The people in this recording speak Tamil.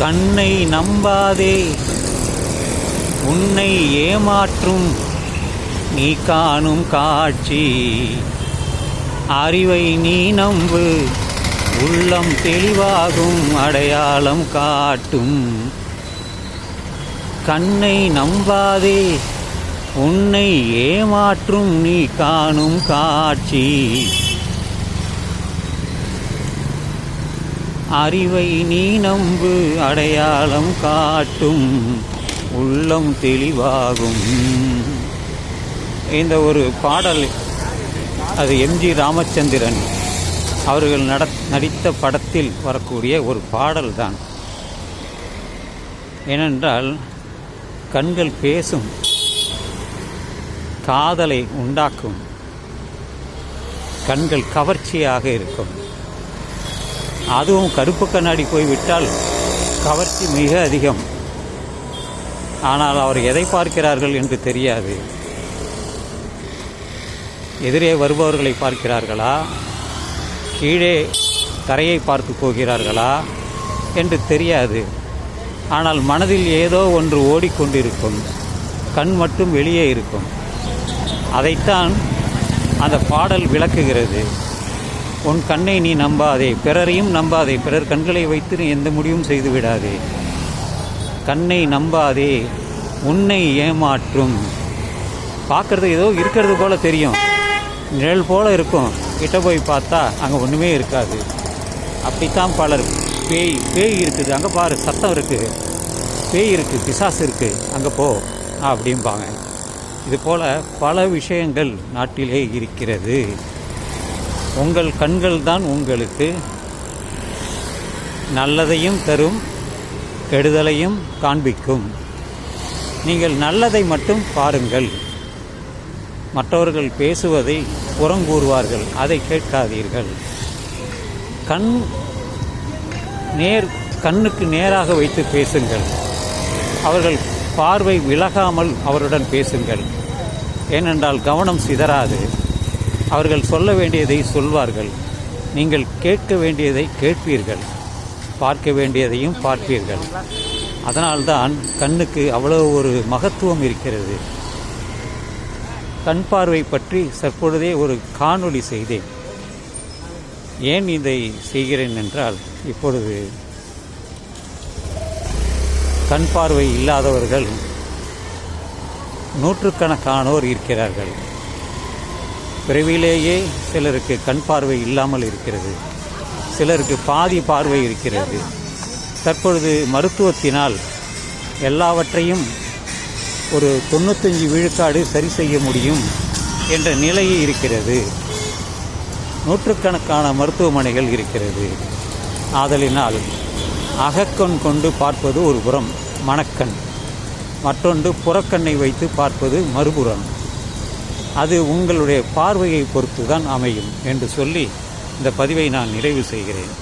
கண்ணை நம்பாதே, உன்னை ஏமாற்றும் நீ காணும் காட்சி. அறிவை நீ நம்பு, உள்ளம் தெளிவாகும், அடையாளம் காட்டும். கண்ணை நம்பாதே, உன்னை ஏமாற்றும் நீ காணும் காட்சி. அறிவை நீ நம்பு, அடையாளம் காட்டும், உள்ளம் தெளிவாகும். இந்த ஒரு பாடல் அது எம்ஜி ராமச்சந்திரன் அவர்கள் நடித்த படத்தில் வரக்கூடிய ஒரு பாடல் தான். ஏனென்றால் கண்கள் பேசும், காதலை உண்டாக்கும், கண்கள் கவர்ச்சியாக இருக்கும். அதுவும் கருப்பு கண்ணாடி போய்விட்டால் கவர்ச்சி மிக அதிகம். ஆனால் அவர் எதை பார்க்கிறார்கள் என்று தெரியாது. எதிரே வருபவர்களை பார்க்கிறார்களா, கீழே தரையை பார்த்து போகிறார்களா என்று தெரியாது. ஆனால் மனதில் ஏதோ ஒன்று ஓடிக்கொண்டிருக்கும், கண் மட்டும் வெளியே இருக்கும். அதைத்தான் அந்த பாடல் விளக்குகிறது. உன் கண்ணை நீ நம்பாதே, பிறரையும் நம்பாதே, பிறர் கண்களை வைத்து நீ எந்த முடிவும் செய்து விடாதே. கண்ணை நம்பாதே, உன்னை ஏமாற்றும். பார்க்குறது ஏதோ இருக்கிறது போல தெரியும், நிழல் போல இருக்கும். கிட்ட போய் பார்த்தா அங்கே ஒன்றுமே இருக்காது. அப்படித்தான் பலர் பேய் இருக்குது, அங்கே பாரு சத்தம் இருக்குது, பேய் இருக்குது, பிசாசு இருக்குது, அங்கே போ அப்படிம்பாங்க. இதுபோல் பல விஷயங்கள் நாட்டிலே இருக்கிறது. உங்கள் கண்கள் தான் உங்களுக்கு நல்லதையும் தரும், கெடுதலையும் காண்பிக்கும். நீங்கள் நல்லதை மட்டும் பாருங்கள். மற்றவர்கள் பேசுவதை புறங்கூறுவார்கள், அதை கேட்காதீர்கள். கண்ணுக்கு நேராக வைத்து பேசுங்கள். அவர்கள் பார்வை விலகாமல் அவருடன் பேசுங்கள். ஏனென்றால் கவனம் சிதறாது. அவர்கள் சொல்ல வேண்டியதை சொல்வார்கள், நீங்கள் கேட்க வேண்டியதை கேட்பீர்கள், பார்க்க வேண்டியதையும் பார்ப்பீர்கள். அதனால்தான் கண்ணுக்கு அவ்வளவு ஒரு மகத்துவம் இருக்கிறது. கண் பார்வை பற்றி தற்பொழுதே ஒரு காணொளி செய்தேன். ஏன் இதை செய்கிறேன் என்றால், இப்பொழுது கண் பார்வை இல்லாதவர்கள் நூற்றுக்கணக்கானோர் இருக்கிறார்கள். பிறவிலேயே சிலருக்கு கண் பார்வை இல்லாமல் இருக்கிறது, சிலருக்கு பாதி பார்வை இருக்கிறது. தற்பொழுது மருத்துவத்தினால் எல்லாவற்றையும் ஒரு 95 விழுக்காடு சரி செய்ய முடியும் என்ற நிலையே இருக்கிறது. நூற்றுக்கணக்கான மருத்துவமனைகள் இருக்கிறது. ஆதலினால் அகக்கண் கொண்டு பார்ப்பது ஒரு புறம் மனக்கண், மற்றொன்று புறக்கண்ணை வைத்து பார்ப்பது மறுபுறம். அது உங்களுடைய பார்வையை பொறுத்து தான் அமையும் என்று சொல்லி இந்த பதிவை நான் நிறைவு செய்கிறேன்.